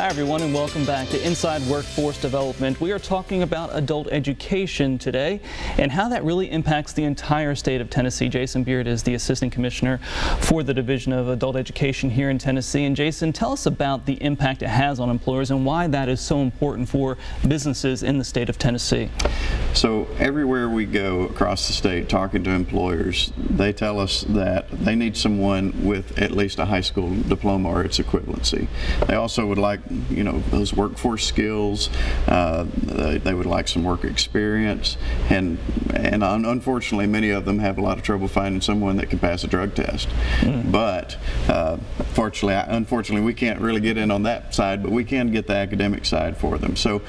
Hi everyone, and welcome back to Inside Workforce Development. We are talking about adult education today and how that really impacts the entire state of Tennessee. Jason Beard is the Assistant Commissioner for the Division of Adult Education here in Tennessee. And Jason, tell us about the impact it has on employers and why that is so important for businesses in the state of Tennessee. So everywhere we go across the state talking to employers, they tell us that they need someone with at least a high school diploma or its equivalency. They also would like, you know, those workforce skills. They would like some work experience, and unfortunately many of them have a lot of trouble finding someone that can pass a drug test. But unfortunately we can't really get in on that side, but we can get the academic side for them. So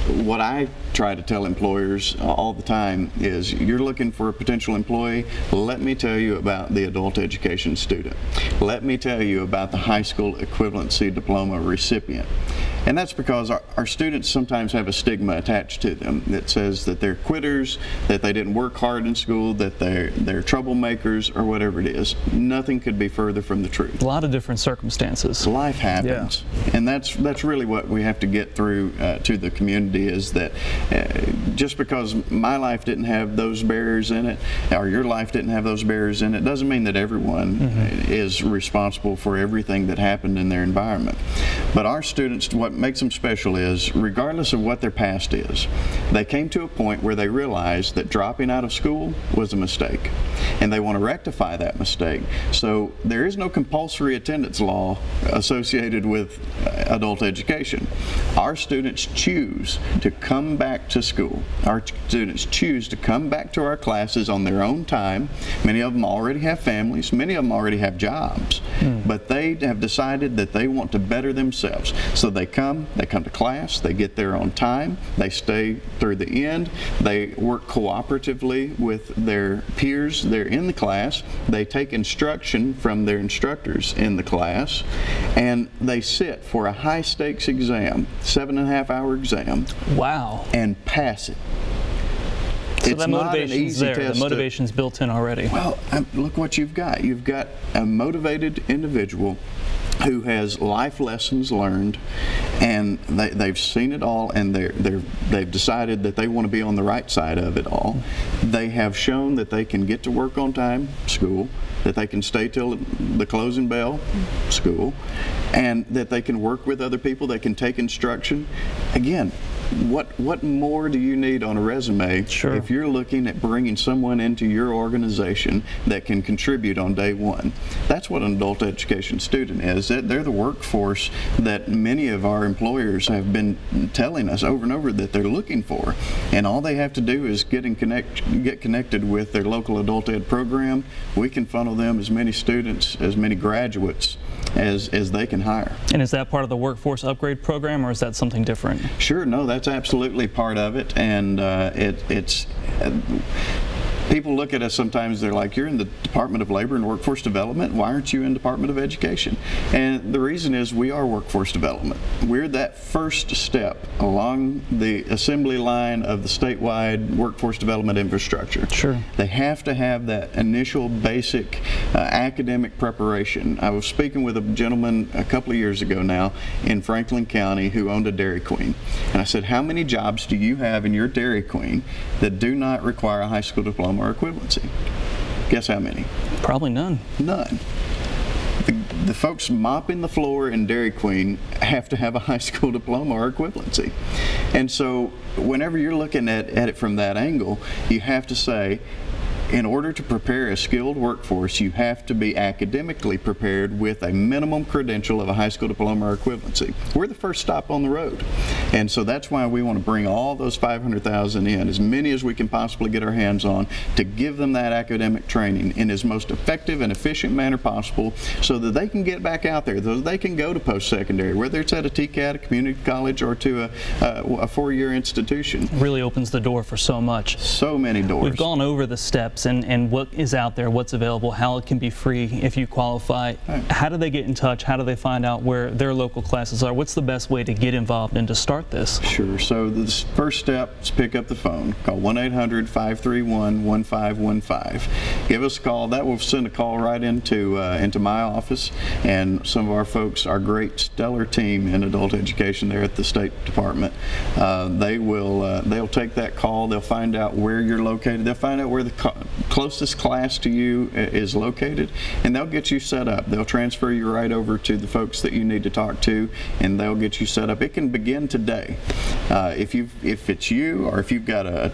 what I try to tell employers all the time is, you're looking for a potential employee, let me tell you about the adult education student. Let me tell you about the high school equivalency diploma recipient. And that's because our students sometimes have a stigma attached to them that says that they're quitters, that they didn't work hard in school, that they're troublemakers, or whatever it is. Nothing could be further from the truth. A lot of different circumstances. Life happens. Yeah. And that's really what we have to get through to the community, is that just because my life didn't have those barriers in it, or your life didn't have those barriers in it, doesn't mean that everyone is responsible for everything that happened in their environment. But our students, what makes them special is, regardless of what their past is, they came to a point where they realized that dropping out of school was a mistake, and they want to rectify that mistake. So there is no compulsory attendance law associated with adult education. Our students choose to come back to school. Our students choose to come back to our classes on their own time. Many of them already have families, many of them already have jobs, but they have decided that they want to better themselves. So they come to class, they get there on time, they stay through the end, they work cooperatively with their peers there in the class, they take instruction from their instructors in the class, and they sit for a high stakes exam, 7.5-hour exam. Wow. And pass it. So it's that motivation's there. The test. motivation's built in already. Well, look what you've got. You've got a motivated individual who has life lessons learned, and they've seen it all, and they've decided that they want to be on the right side of it all. They have shown that they can get to work on time, school, that they can stay till the closing bell, school, and that they can work with other people, they can take instruction. Again, what more do you need on a resume if you're looking at bringing someone into your organization that can contribute on day one? That's what an adult education student is. They're the workforce that many of our employers have been telling us over and over that they're looking for. And all they have to do is get connected with their local adult ed program. We can funnel them as many students, as many graduates as they can hire. And is that part of the workforce upgrade program, or is that something different? Sure, no, that's absolutely part of it, and people look at us sometimes, they're like, you're in the Department of Labor and Workforce Development, why aren't you in Department of Education? And the reason is, we are workforce development. We're that first step along the assembly line of the statewide workforce development infrastructure. Sure. They have to have that initial basic academic preparation. I was speaking with a gentleman a couple of years ago now in Franklin County who owned a Dairy Queen, and I said, how many jobs do you have in your Dairy Queen that do not require a high school diploma or equivalency? Guess how many? Probably none. None. The folks mopping the floor in Dairy Queen have to have a high school diploma or equivalency. And so whenever you're looking at it from that angle, you have to say, in order to prepare a skilled workforce, you have to be academically prepared with a minimum credential of a high school diploma or equivalency. We're the first stop on the road. And so that's why we want to bring all those 500,000 in, as many as we can possibly get our hands on, to give them that academic training in as most effective and efficient manner possible, so that they can get back out there, so they can go to post-secondary, whether it's at a TCAT, a community college, or to a four-year institution. It really opens the door for so much. So many doors. We've gone over the steps steps and what is out there, what's available, how it can be free if you qualify. How do they get in touch? How do they find out where their local classes are? What's the best way to get involved and to start this? Sure. So the first step is pick up the phone. Call 1-800-531-1515. Give us a call. That will send a call right into my office, and some of our folks, our great stellar team in adult education there at the State Department, they'll take that call. They'll find out where you're located. They'll find out where the closest class to you is located, and they'll get you set up. They'll transfer you right over to the folks that you need to talk to, and they'll get you set up. It can begin today. If it's you, or if you've got a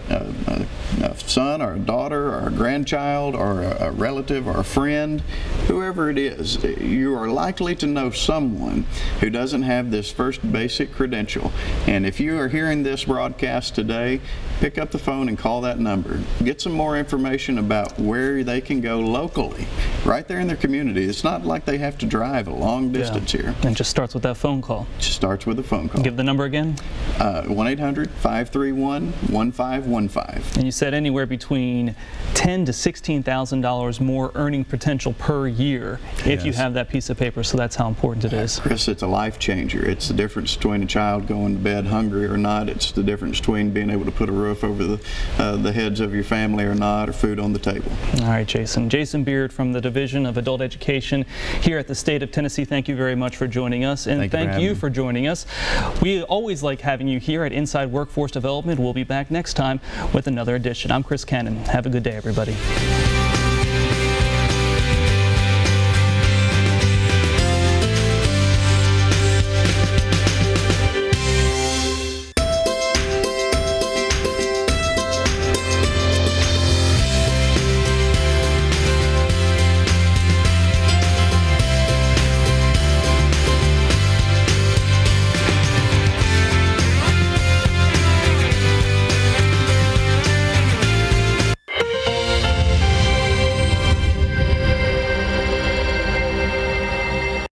son or a daughter or a grandchild or a relative or a friend, whoever it is, you are likely to know someone who doesn't have this first basic credential. And if you are hearing this broadcast today, pick up the phone and call that number. Get some more information about where they can go locally, right there in their community. It's not like they have to drive a long distance here. And it just starts with that phone call. It just starts with a phone call. Give the number again. 1-800-531-1515. And you said anywhere between $10,000 to $16,000 more earning potential per year if you have that piece of paper. So that's how important it is. Chris, it's a life changer. It's the difference between a child going to bed hungry or not. It's the difference between being able to put a roof over the heads of your family or not, or food on the table. All right, Jason. Jason Beard from the Division of Adult Education here at the State of Tennessee. Thank you very much for joining us, and thank you for joining us. We always like having you here at Inside Workforce Development. We'll be back next time with another edition. I'm Chris Cannon. Have a good day, everybody.